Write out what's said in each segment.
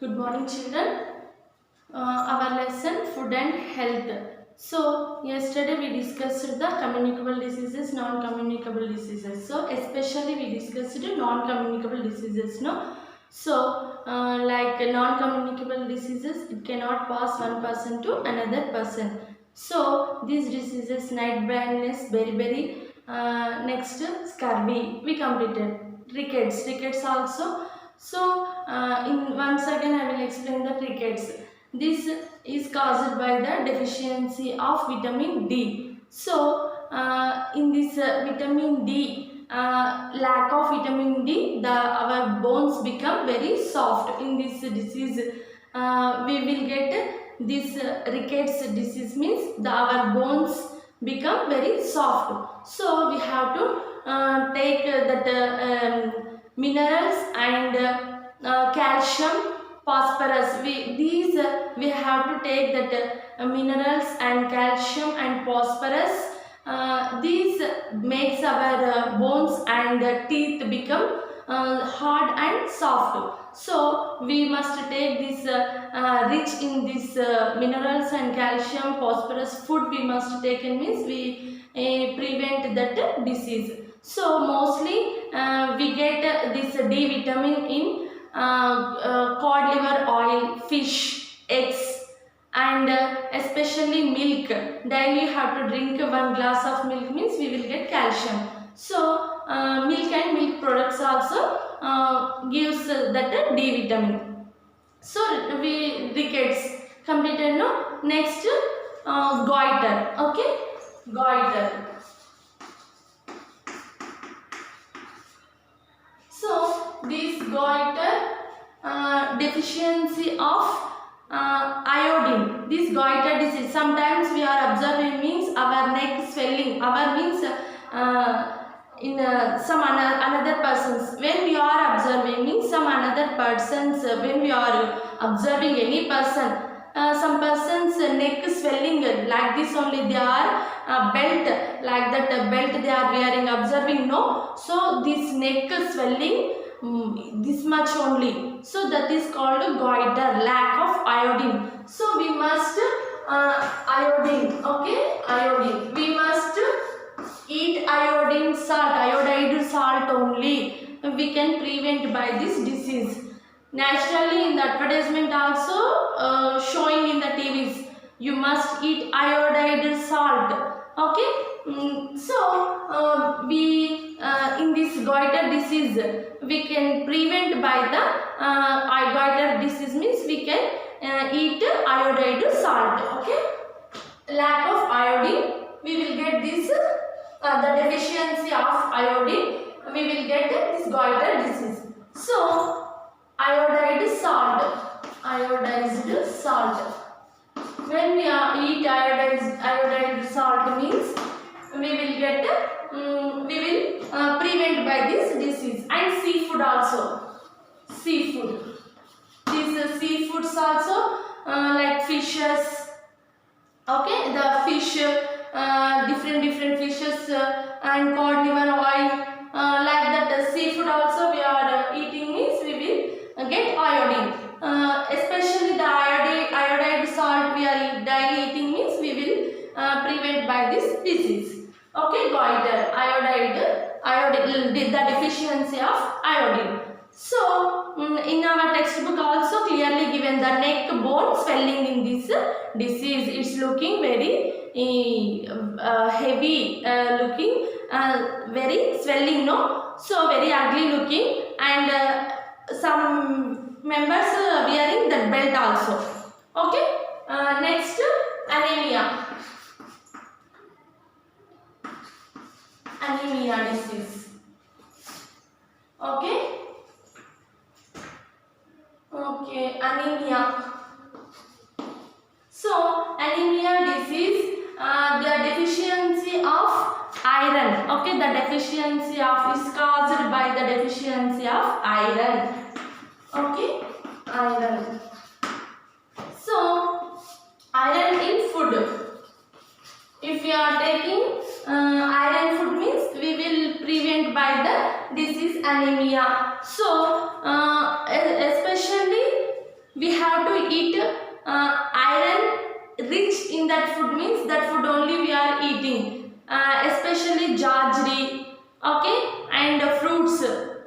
Good morning, children. Our lesson food and health. So yesterday we discussed the communicable diseases, non-communicable diseases. So especially we discussed non-communicable diseases. No, so like non-communicable diseases, it cannot pass one person to another person. So these diseases, night blindness, beriberi, next scurvy, we completed. Rickets also. So in once again I will explain the rickets. This is caused by the deficiency of vitamin D. So in this vitamin D, lack of vitamin D, our bones become very soft. In this disease, we will get this rickets disease, means our bones become very soft. So we have to take that minerals and calcium, phosphorus. We have to take that minerals and calcium and phosphorus. These makes our bones and teeth become hard and soft. So we must take this rich in this minerals and calcium, phosphorus food we must take, and means we prevent that disease. So mostly we get this D vitamin in cod liver oil, fish, eggs, and especially milk. Daily you have to drink one glass of milk, means we will get calcium. So milk and milk products also gives that D vitamin. So we rickets completed. No, next goiter. Okay, goiter. So this goiter, deficiency of iodine, this goiter disease, sometimes we are observing, means our neck swelling, our means in some another persons, when we are observing, means some another persons, when we are observing any person, some persons neck swelling like this only, they are belt like that belt they are wearing, observing. No, so this neck swelling this much only, so that is called goiter, lack of iodine. So we must iodine. Okay, iodine, we must eat iodine salt, iodide salt only, we can prevent by this disease. Naturally in the advertisement also showing in the TVs, you must eat iodide salt. Okay, so we in this goiter disease we can prevent by the goiter disease, means we can eat iodide salt. Okay, lack of iodine, we will get this the deficiency of iodine, we will get this goiter disease. So iodized salt, when we eat iodized salt, means we will get we will prevent by this disease. And seafood also, seafood, these seafoods also like fishes. Okay, the fish, different fishes and cod liver oil, like that seafood also we are eating, means we will get iodine. Especially the iodide salt we are daily eating, means we will prevent by this disease. Okay, goiter, iodine, the deficiency of iodine. So in our textbook also clearly given the neck bone swelling in this disease. It's looking very heavy looking, very swelling. No, so very ugly looking, and some members wearing that belt also. Okay, next anemia. Anemia disease. Okay. Okay, anemia. So anemia disease, the deficiency of iron. Okay, the deficiency of is caused by the deficiency of iron. Okay, iron. So iron in food. If we are taking iron food, means we will prevent by the disease anemia. So especially we have to eat iron rich in that food, means that food only we are eating, especially jaggery, okay, and fruits,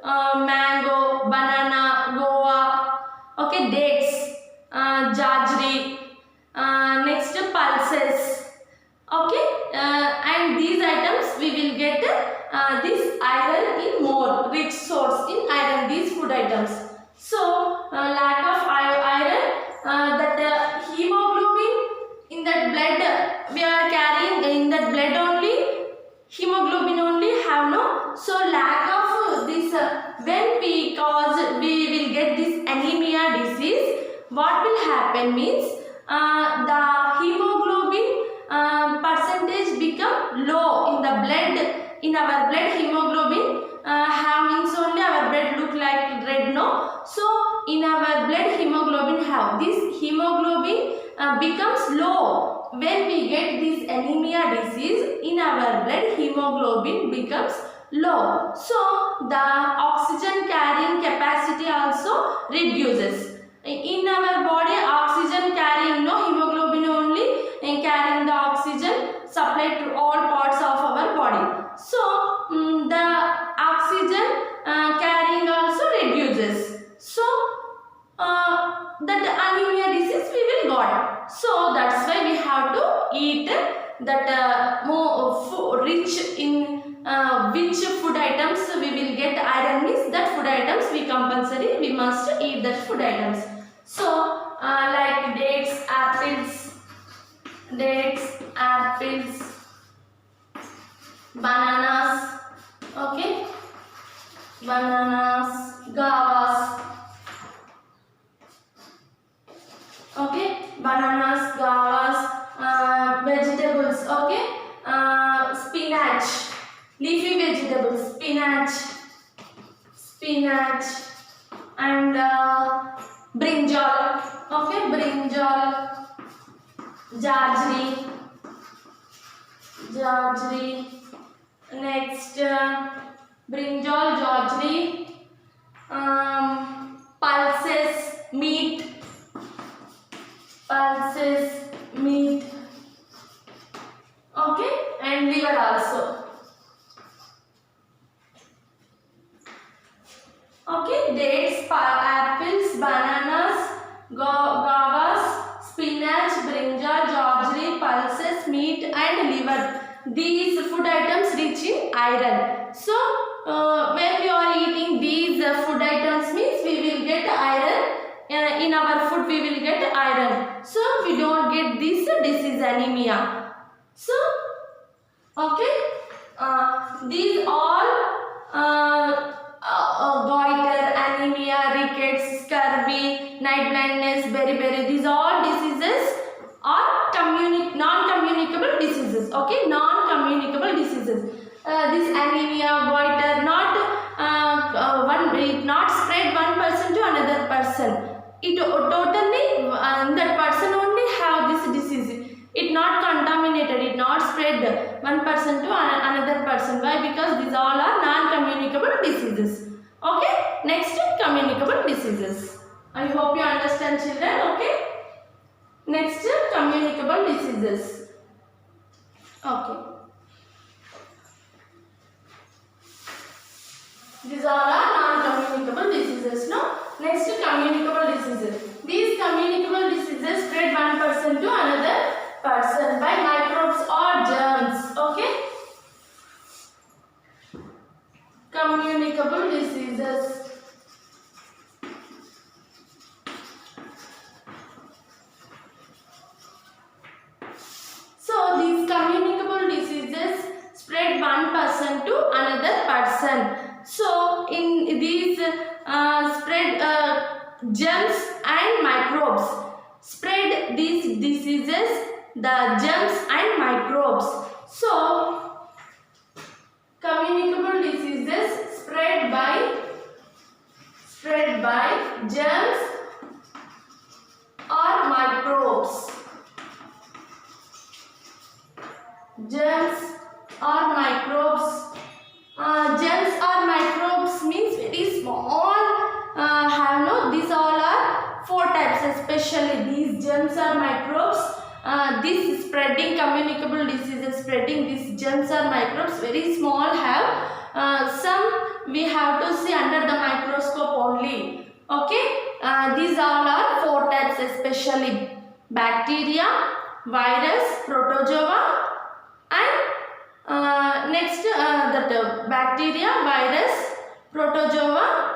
mango, banana, guava, okay, dates, jaggery, next pulses, okay, and these items we will get this iron in more, rich source in iron, these food items. So lack of iron, that hemoglobin in that blood, we are carrying in that blood only, hemoglobin only have no, so lack of this, when we will get this anemia disease, what will happen means the hemoglobin percentage become low in the blood, in our blood hemoglobin have means only our blood look like red, no, so in our blood hemoglobin have, this hemoglobin becomes low when we get this anemia disease, in our blood hemoglobin becomes low, so the oxygen carrying capacity also reduces. In our body oxygen carrying, no, hemoglobin only carrying the oxygen supplied to all parts of our body, so the oxygen carrying also reduces, so that anemia disease we will got. So that's why we have to eat that more rich in which food items we will get iron, means that food items we compulsory we must eat that food items. So like dates, apples, bananas, okay, bananas, guavas, okay, bananas, guavas, vegetables, okay, spinach, leafy vegetables, spinach, and brinjal, okay, brinjal, jaggery, next brinjal, jaggery, pulses, meat, okay, and liver also, okay, dates, apples, bananas, guavas, spinach, brinjal, jaggery, pulses, meat and liver. These food items rich in iron. So when we are eating these food items, means we will get iron. In our food we will get iron, so we don't get this disease anemia. So okay, these all goiter, anemia, rickets, scurvy, night blindness, beriberi, these all diseases are non-communicable diseases, okay, non-communicable diseases. This anemia, goiter, it not spread one person to another person, it totally that person only have this disease, it not contaminated, it not spread one person to another person. Why? Because these all are non-communicable diseases. Okay, next communicable diseases. I hope you understand, children. Okay, next communicable diseases. Okay, these all are non-communicable diseases. No, next communicable diseases. These communicable diseases spread one person to another person by microbes or germs. Okay, communicable diseases. So these communicable diseases spread one person to another person. So in these spread germs and microbes spread these diseases, the germs and microbes. So communicable diseases spread by germs or microbes. Germs or microbes. Germs or microbes means very small. These all are 4 types. types, especially these germs are microbes. This spreading communicable diseases, spreading these germs are microbes, very small have. Some we have to see under the microscope only. Okay, these all are 4 types, especially bacteria, virus, protozoa, and next that bacteria, virus, protozoa.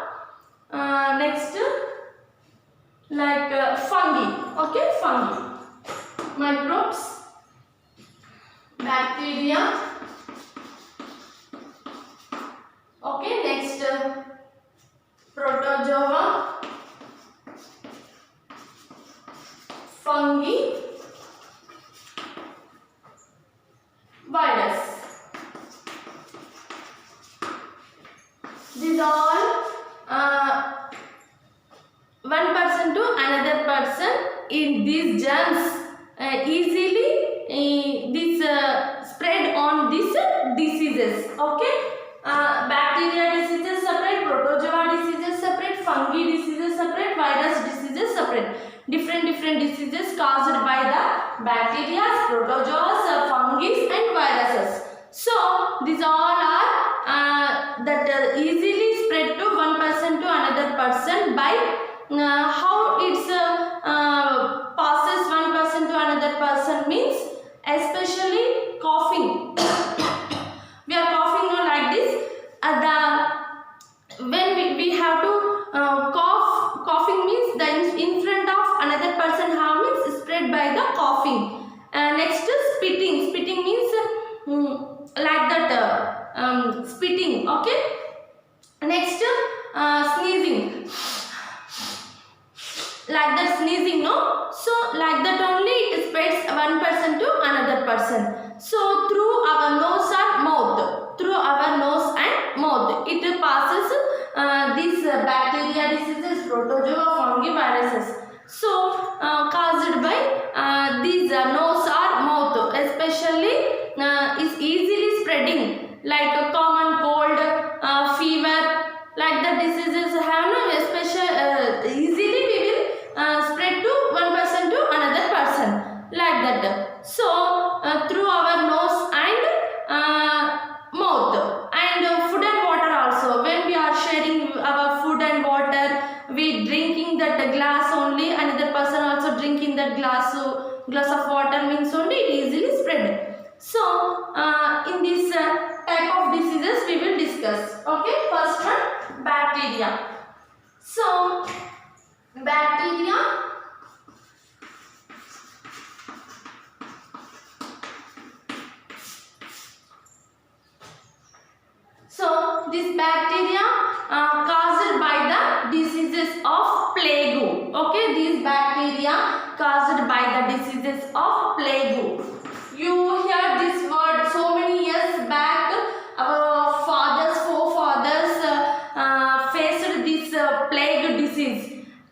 Next like fungi. Okay, fungi, microbes, bacteria. Okay, next protozoa, fungi, virus. These all one person to another person in these germs easily this spread on these diseases. Okay, bacteria diseases separate, protozoa diseases separate, fungi diseases separate, virus diseases separate. Different diseases caused by the bacteria, protozoas, fungi and viruses. So these all are that easily spread to one person to another person by how it's passes one person to another person means, especially coughing. We are coughing like this. When we have to coughing means the in front of another person how means spread by the coughing. Next spitting. Spitting means like that spitting. Okay. Next sneezing. Like that sneezing, no? So like that only it spreads one person to another person. So through our nose or mouth, through our nose and mouth, it passes these bacteria diseases, protozoa, fungi, viruses. So caused by these nose or mouth, especially is easily spreading like a common cold, fever, like the diseases have no special easily we will spread to one person to another person like that. So through our nose and mouth and food and water also. When we are sharing our food and water, we drinking that glass only, another person also drinking that glass of water means only it easily spread. So in this type of diseases we will discuss. Okay, first one, bacteria. So bacteria so this bacteria caused by the diseases of plague. Okay, these bacteria caused by the diseases of plague. You hear this word so many years back. Our fathers, forefathers faced this plague disease.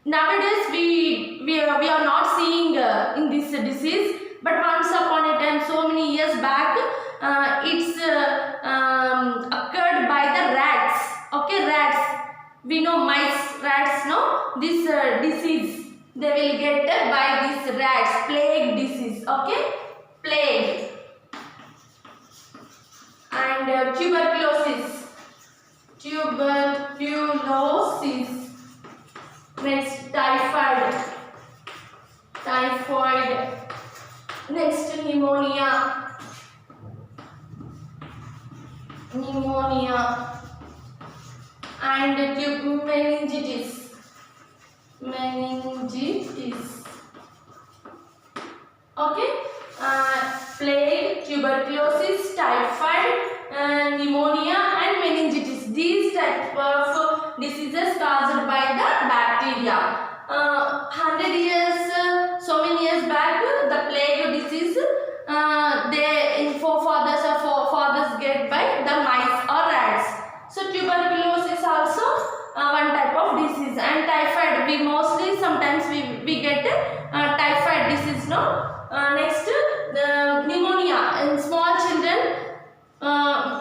Nowadays we are not seeing in this disease, but once upon a time, so many years back, it's occurred by the rats. Okay, rats. We know mice, rats. No, this disease they will get by these rats. Plague disease. Okay, plague and tuberculosis. Tuberculosis. Next typhoid. Next pneumonia. And meningitis. Okay, plague, tuberculosis, typhoid, pneumonia and meningitis. These type of diseases caused by the bacteria. 100 years, so many years back, the plague disease, they in forefathers get by the mice or rats. So tuberculosis also one type of disease, and typhoid we mostly sometimes we get typhoid disease. No, next the pneumonia in small children.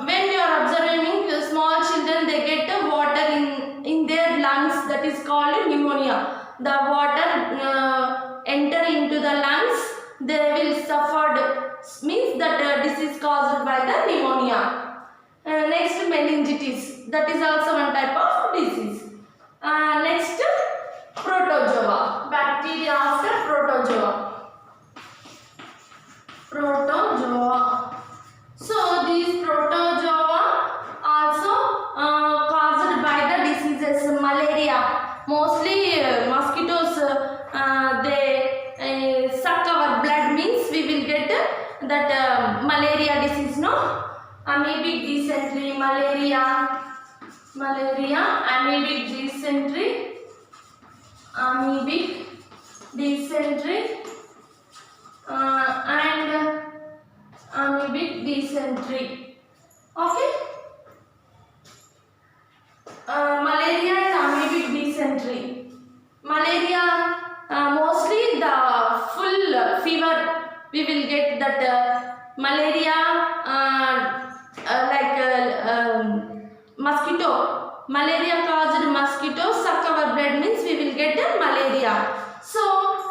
When you are observing small children, they get water in their lungs. That that is called pneumonia. The water enter into the lungs, they will suffer, means that disease caused by the pneumonia. Next, meningitis, that is also one type of disease. Next, protozoa, bacteria after protozoa. Protozoa. So these protozoa also caused by the diseases. Malaria, mostly mosquitoes, they suck our blood, means we will get that malaria disease, no? Amoebic dysentery, malaria, amoebic dysentery, and amoebic dysentery. Okay. Malaria and amoebic dysentery. Malaria, mostly the full fever, we will get that malaria, mosquito. Malaria caused mosquito suck our blood, means we will get malaria. So,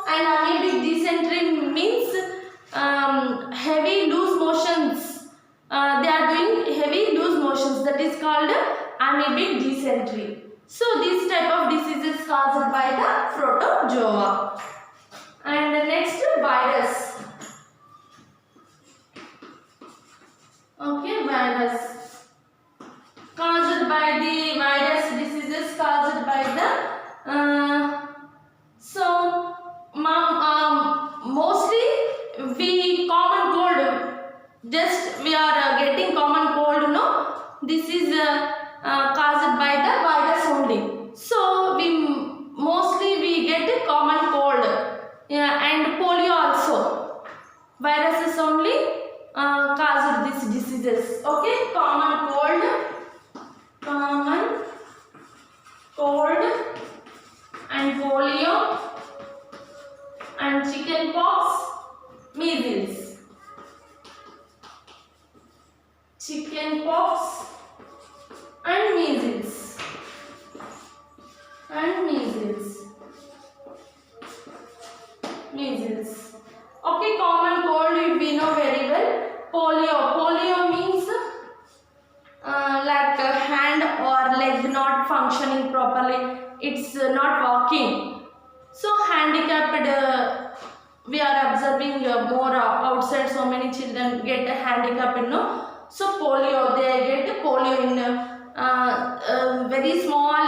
and amoebic dysentery means heavy loose motions. They are doing heavy loose motions, that is called amoebic dysentery. So this type of disease is caused by the protozoa. And next, virus. Okay, virus. Caused by the virus diseases caused by the mostly we common cold, just we are getting common cold, no? This is caused by the virus only. So mostly we get common cold, and polio also. Viruses only cause these diseases. Okay, common cold and polio and chicken pox, measles. Chicken pox and measles. Okay, common cold we know very well. Polio means like a hand or leg not functioning properly, it's not walking. So handicapped, we are observing more outside, so many children get handicapped, no? So polio, they get polio in very small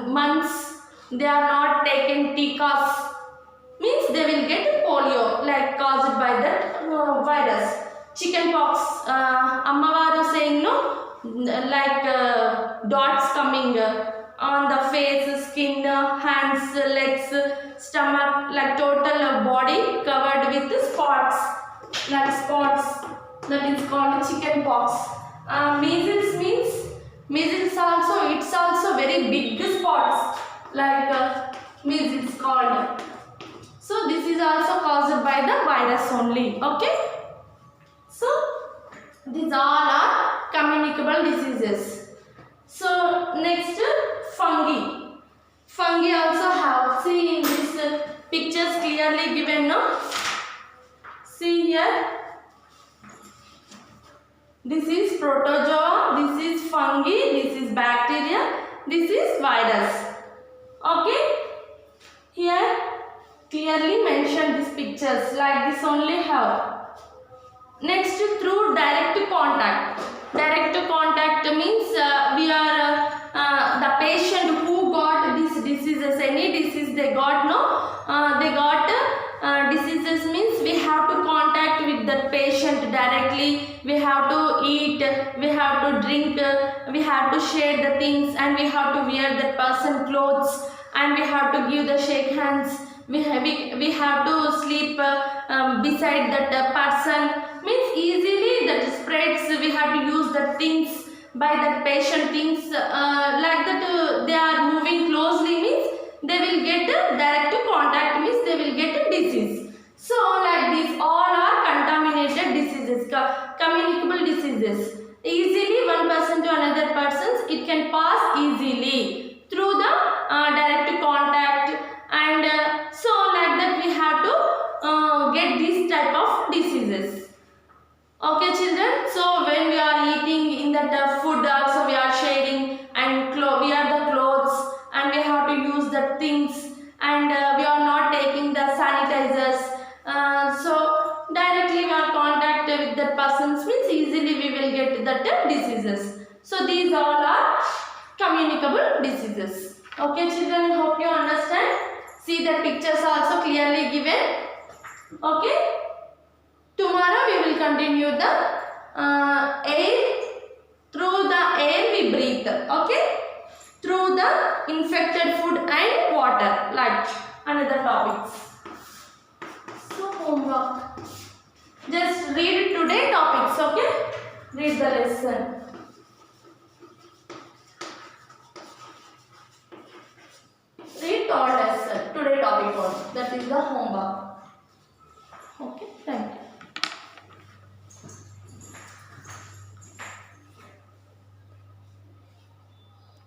months, they are not taken tikas, means they will get polio, like caused by that virus. Chicken pox, Amma was saying, no, like dots coming on the face, skin, hands, legs, stomach, like total body covered with spots, like spots, that is called chicken pox. Measles means, measles also, it's also very big spots, like measles called. So this is also caused by the virus only. Okay. So these all are communicable diseases. So next, fungi. Fungi also have, see in this pictures clearly given, no? See here. This is protozoa, this is fungi, this is bacteria, this is virus. Okay. Here clearly mentioned these pictures, like this only have. Next, through direct contact. Direct contact means we are the patient who got these diseases, any disease they got, no? They got diseases, means we have to contact with the patient directly, we have to eat, we have to drink, we have to share the things, and we have to wear that person clothes, and we have to give the shake hands, we have to sleep beside that person, means easily that spreads, we have to use the things by that patient things, like that they are moving closely, means they will get direct contact, means they will get a disease. So like these all are contaminated diseases, communicable diseases. Easily one person to another person, it can pass easily through the direct Okay children, I hope you understand. See the pictures also clearly given. Okay. Tomorrow we will continue the air. Through the air we breathe. Okay. Through the infected food and water. Like another topics. So homework. Just read today topics. Okay. Read the lesson. Read all lesson. Today topic one. That is the homework.